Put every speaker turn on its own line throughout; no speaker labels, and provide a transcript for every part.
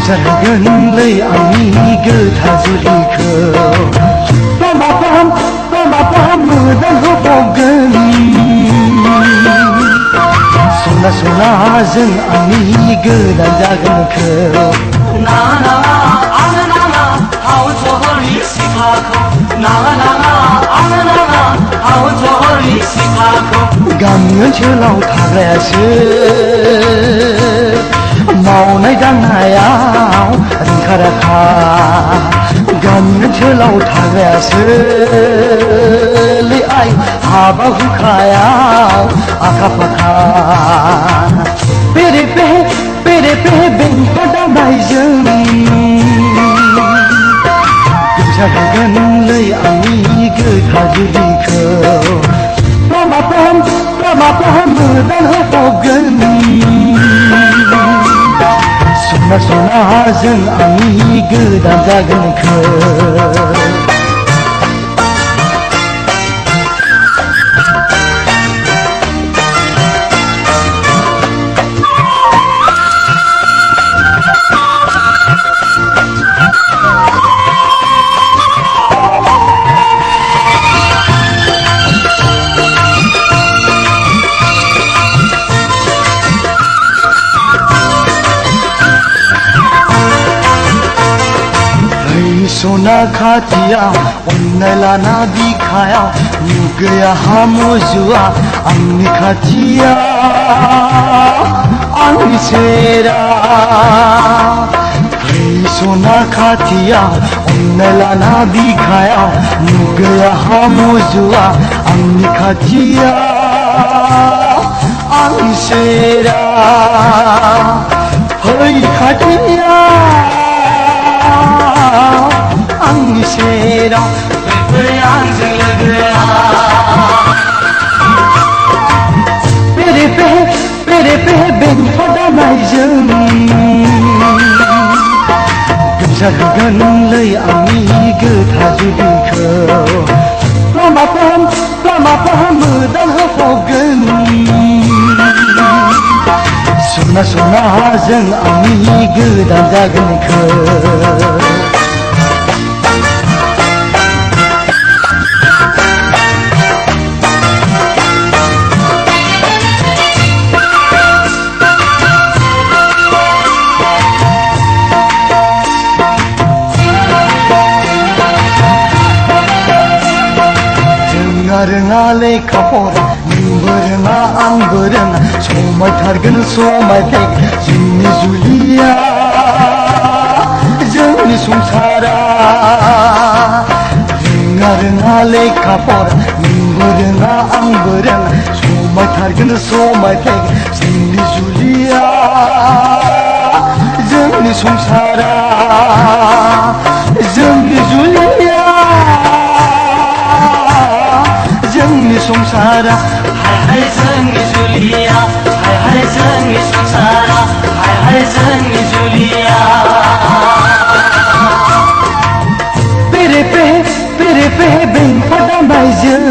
जागोनलै आंनि गोथार जुलिखौ लामाफ्राम मोजां होबावगोन सना सनाजों आंनि गोदान जागोनखौ
नाङा आंनो नाङा हावन सहरनि सिखाखौ नाङा आंनो नाङा हावन सहरनि सिखाखौ
गामि ओनसोलाव थाग्रायासो मावनाय दांनायाव रोंखा राखा गामि ओनसोलाव थाग्रायासो आइ हाबा हुखायाव आखा फाखा पेरे पे बेंफा दामनायजों जागोनलै आंनि गोथार जुलिखौ लामाफ्राम मोजां होबावगोन सना सनाजों आंनि गोदान जागोनखौ सना खाथिया अन्नाय लाना बिखाया नुगैया हामुजुआ आंनि खाथिया आंनि सेरा सना खाथिया अन्नाय लाना बिखाया नुगैया हामुजुआ आंनि खाथिया आंनि सेरा फै खाथिया आंनि सेराव
फै आंजों लोगोआ
पेरे पे बेंफा दामनायजों जागोनलै आंनि गोथार जुलिखौ लामाफ्राम मोजां होबावगोन सना सनाजों आंनि गोदान जागोनखौ रोङा लेखा फरा नोंबो रोङा आंबो रोङा समायथारगोन समायफ्लेगोन जोंनि जुलिया जोंनि संसारा रोङा लेखा फरा नोंबो रोङा आंबो रोङा समायथारगोन समायफ्लेगोन जोंनि जुलिया जोंनि संसारा जोंनि जुलिया जोंनि संसारा
हाय जोंनि जुलिया हाय जोंनि संसारा हाय जोंनि जुलिया
पेरे पे बेंफा दामनायजों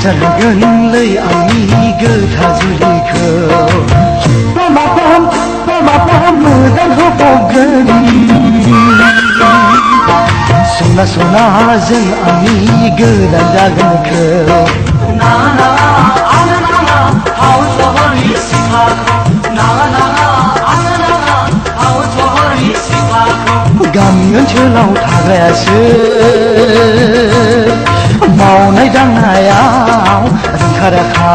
जागोनलै आंनि गोथार जुलिखौ लामाफ्राम मोजां होबावगोन सना सनाजों आंनि गोदान जागोनखौ
नाङा आंनो नाङा हावन सहरनि सिखाखौ नाङा आंनो नाङा हावन सहरनि सिखाखौ
गामि ओनसोलाव थाग्रायासो मावनाय दांनायाव रोंखा राखा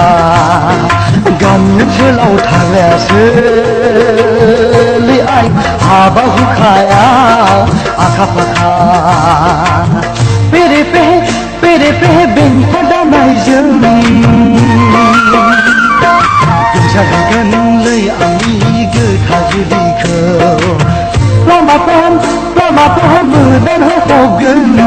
गामि ओनसोलाव थाग्रायासो आइ हाबा हुखायाव आखा फाखा पेरे पे बेंफा दामनायजों जागोनलै आंनि गोथार जुलिखौ लामाफ्राम मोजां होबावगोन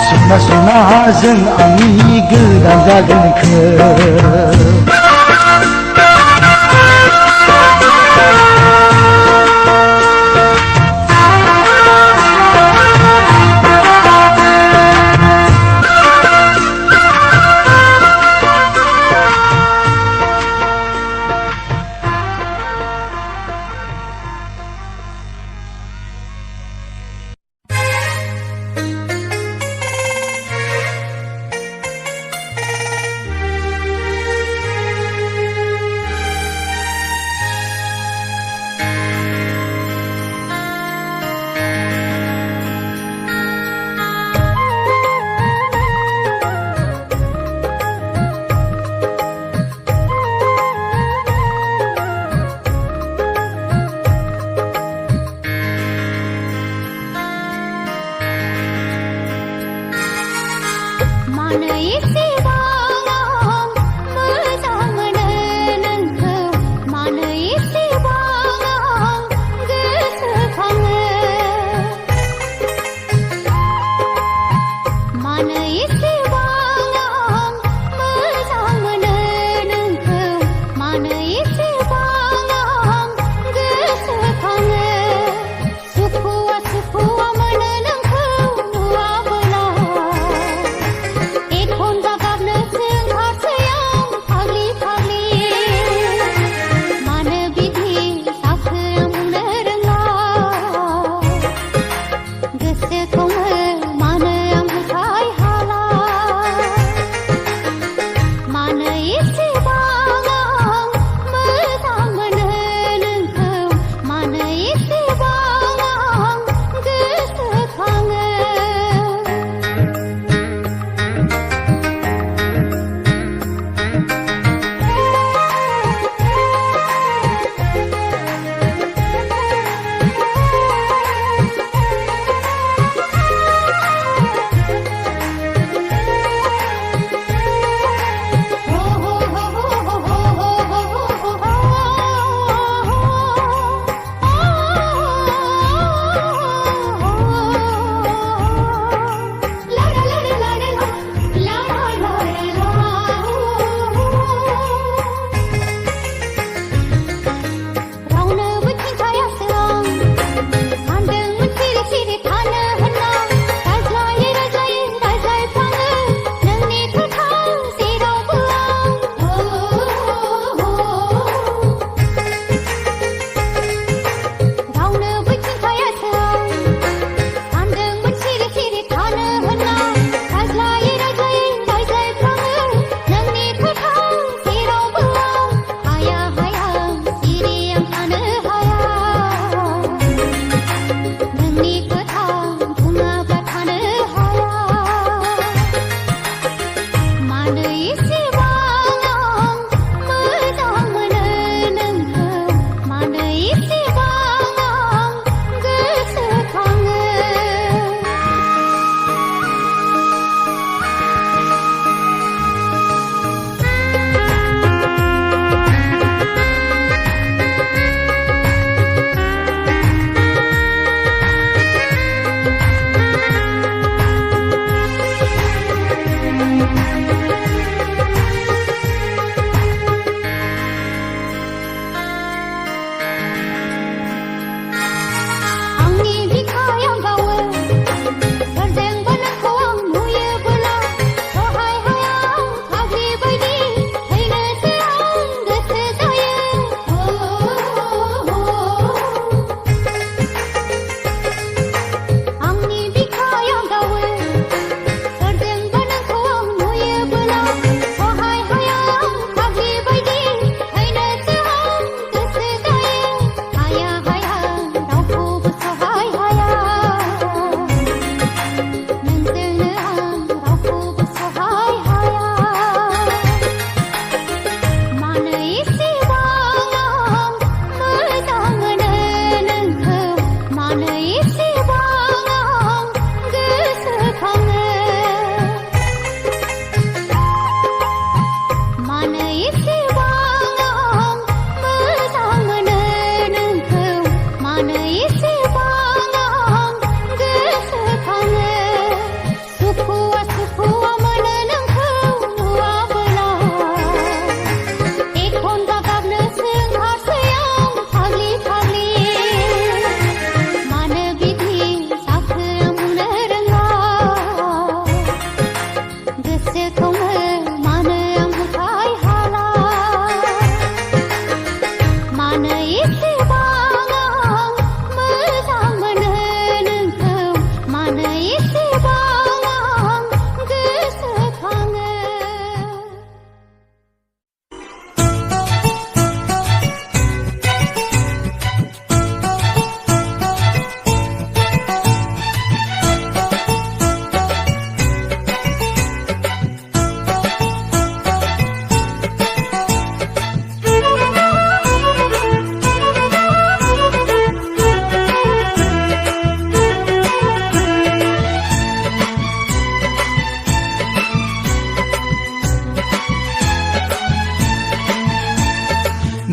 सना सनाजों आंनि गोदान जागोनखौ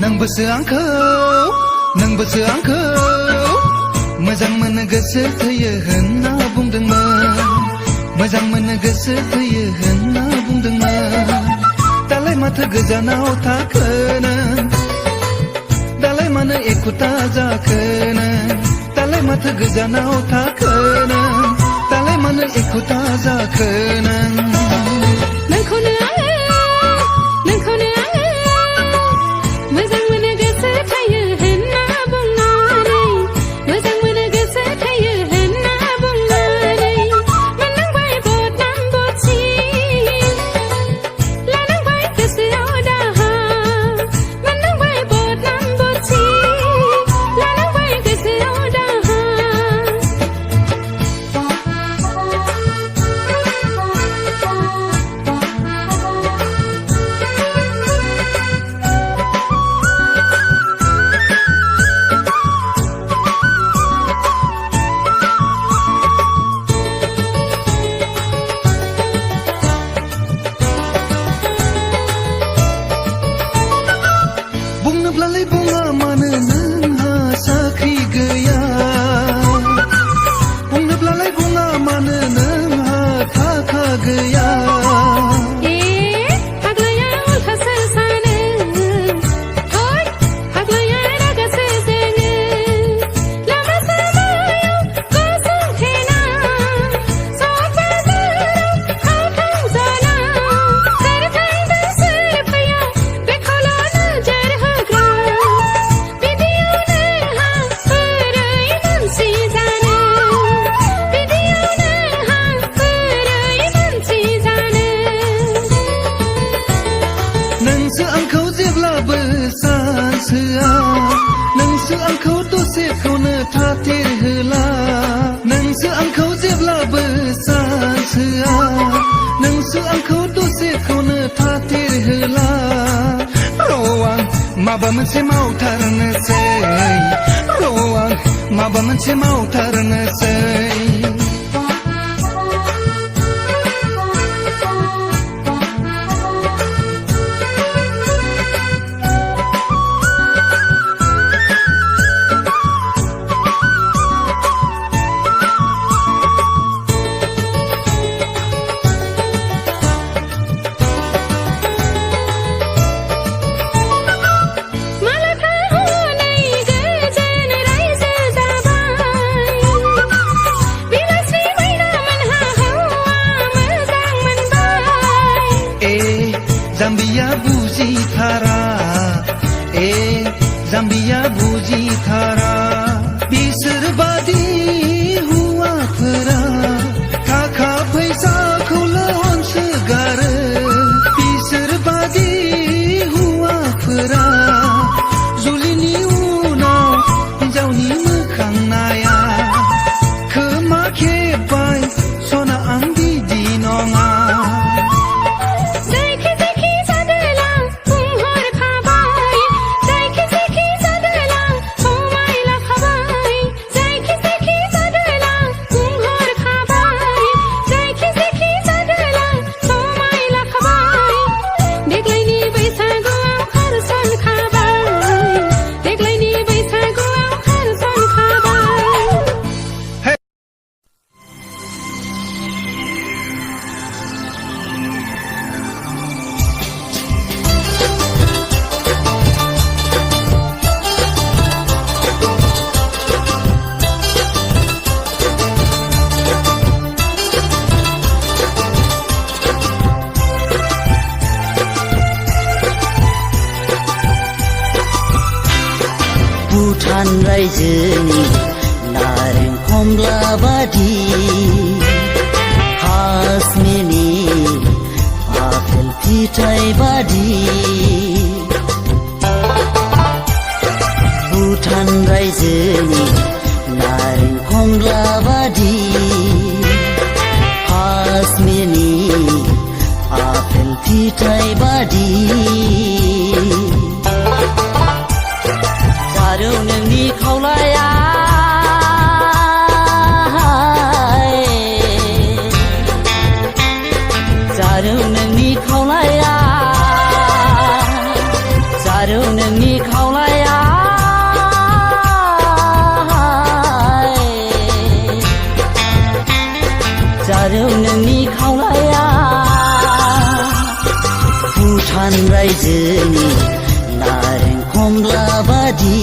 नोंबोसो आंखौ मोजां मोनो गोसो थैयो होनना बुंदोंमोन मोजां मोनो गोसो थैयो होनना बुंदोंमोन दालाय माथो गोजानाव थाखोनो दालाय मानो एखुथा जाखोनो दालाय माथो गोजानाव थाखोनो दालाय मानो एखुथा जाखोनो
नोंखौनो मोजां मोनो गोसो थैयो होनना बुंनानै मोजां मोनो गोसो थैयो होनना बुंनानै मोननांबाय बदनाम बदसि लानांबाय गोसोआव दाहा मोननांबाय बदनाम बदसि लानांबाय गोसोआव दाहा
बुंनोब्लालाय बुङा मानो नोंहा साख्रि गैया बुंनोब्लालाय बुङा मानो नोंहा थाखा गैया
फाग्लाया उल्थासो सानो फाग्लाया रागासो जोङो लामा सामायाव गसंथेना सक बाजाराव खावथां जाना सोर थांदों सोर फैया बेखौल' नोजोर होग्रा बिदियाव नोंहा बोरै मानसि जानो बिदियाव नोंहा बोरै मानसि जानो
नोंसो आंखौ जेब्लाबो सान्स होआ नोंसो आंखौ दसेखौनो थाथेर होला नोंसो आंखौ जेब्लाबो सान्स होआ नोंसो आंखौ दसेखौनो थाथेर होला र'आं माबा मोनसे मावथारनोसै र'आं माबा मोनसे मावथारनोसै
मालाथा हनै गोजोन रायजो जाबाय बिलासि मैना मोनहा हौवा मोजां मोनबाय
जाम्बिया बुजिथारा जाम्बिया बुजिथारा बिसोर बादि हौवाफोरा थाखा फैसाखौल' अनसोगारो बिसोर बादि हौवाफोरा जुलिनि उनाव हिन्जावनि मोखां नाया खोमा खेबबाय सना आं बिदि नङा
जायखि जायखि जादोला बुंहरखाबाय जायखि जायखि जादोला समायलाखाबाय जायखि जायखि जादोला बुंहरखाबाय जायखि जायखि जादोला समायलाखाबाय देग्लायनि बैसागुआव खारसनखाबाय देग्लायनि बैसागुआव खारसनखाबाय
भुटान रायजोनि नारें खमला बादि काश्मीरनि आपेल फिथाइ बादि भुटान रायजोनि नारें खमला बादि काश्मीरनि आपेल फिथाइ बादि जारौ नोंनि खावलाया जारौ नोंनि खावलाया जारौ नोंनि खावलाया जारौ नोंनि खावलाया भुटान रायजोनि नारें खमला बादि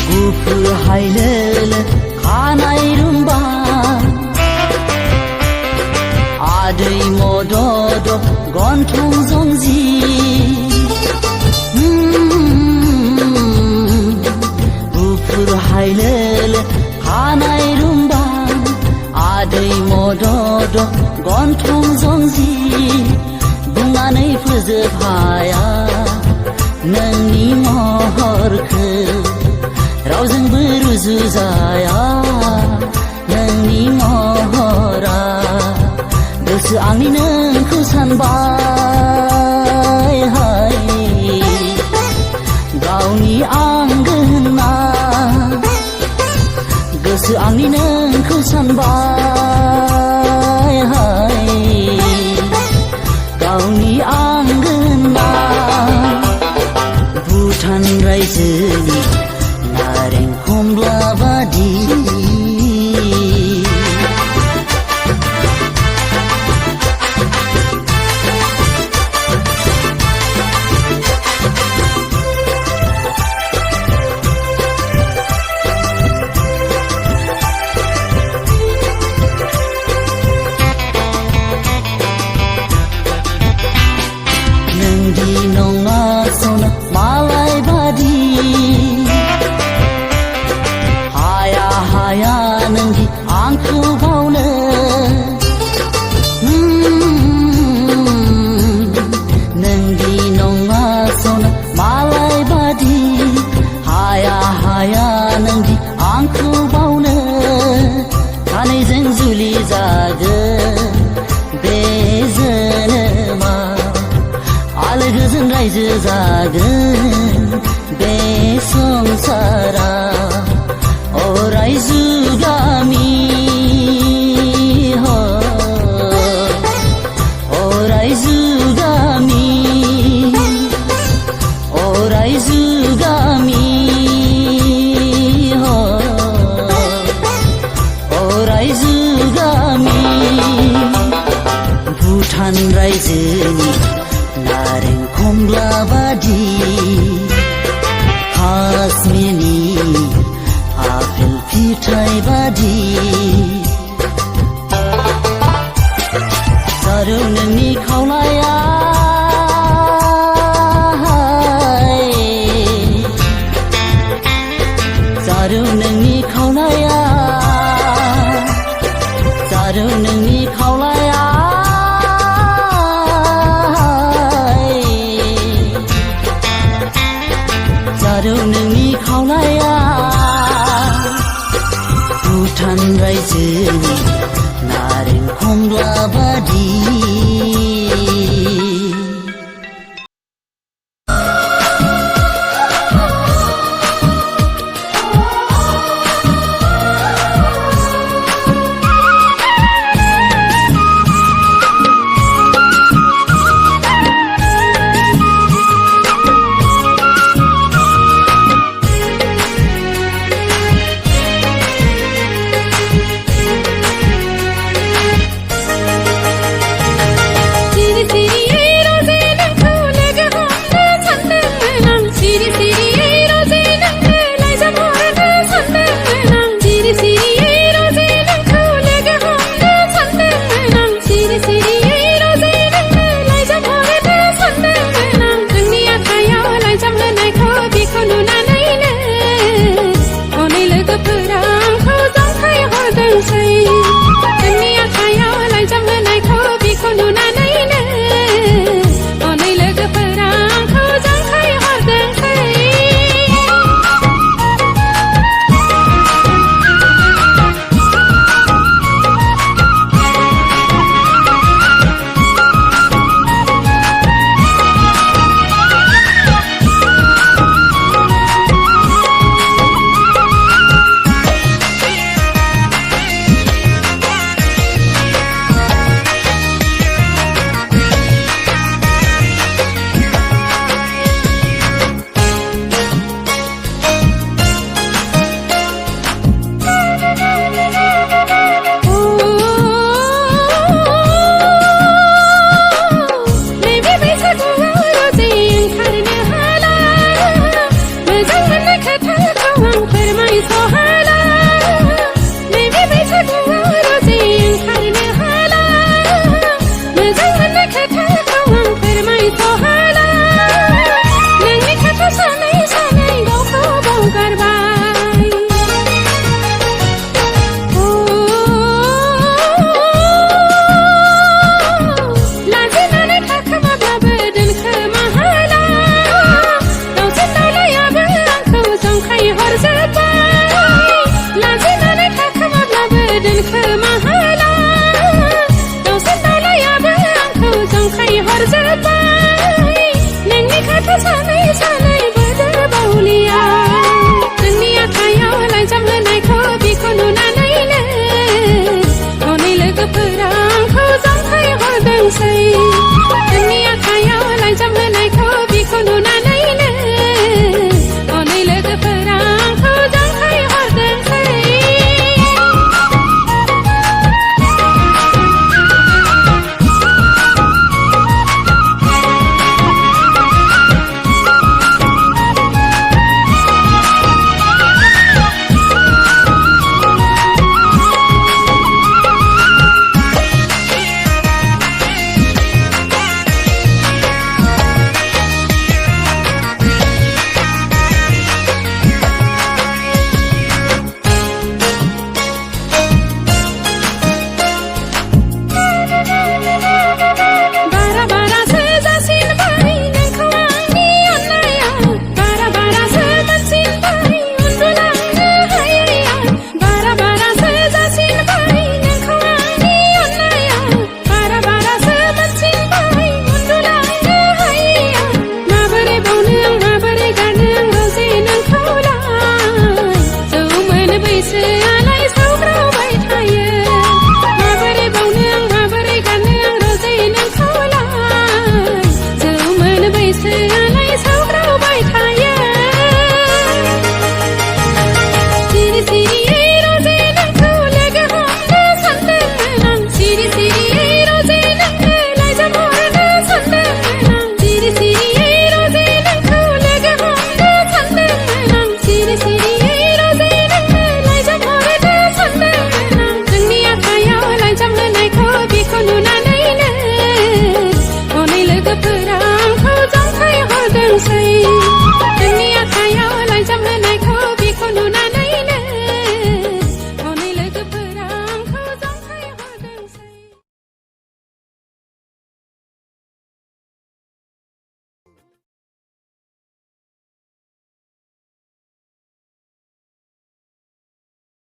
गुफुर हायलोल खानाय रुम्बा आदै मदद गन्थं जंजि गुफुर हायलोल खानाय रुम्बा आदै मदद गन्थं जंजि बुंनानै फोजोबहाया नोंनि महरखौ रावजोंबो रुजुजाया नोंनि महरा गोसो आंनि नोंखौ सानबाय हाय गावनि आंगो होनना गोसो आंनि नोंखौ सानबाय हाय गावनि आंगो होनना भुटान रायजोनि नारें खमला बादि नोंदि नङा सना मालाय बादि हाया नोंदि आंखौ बावनो नोंदि नङा सना मालाय बादि हाया नोंदि आंखौ बावनो सानैजों जुलि जागोन बे जोनोमा आलो गोजोन रायजो जागोन बे संसारा अराय जुगामि हो अराय जुगामि अराय जुगामि हो अराय जुगामि भुटान रायजोनि नारें खमला बादि काश्मीरनि आपेल फिथाइ बादि जारौ नोंनि खावलाया जारौ नोंनि खावलाया जारौ नोंनि खावलाया जारौ नोंनि खावलाया भुटान रायजोनि नारें खमला बादि
say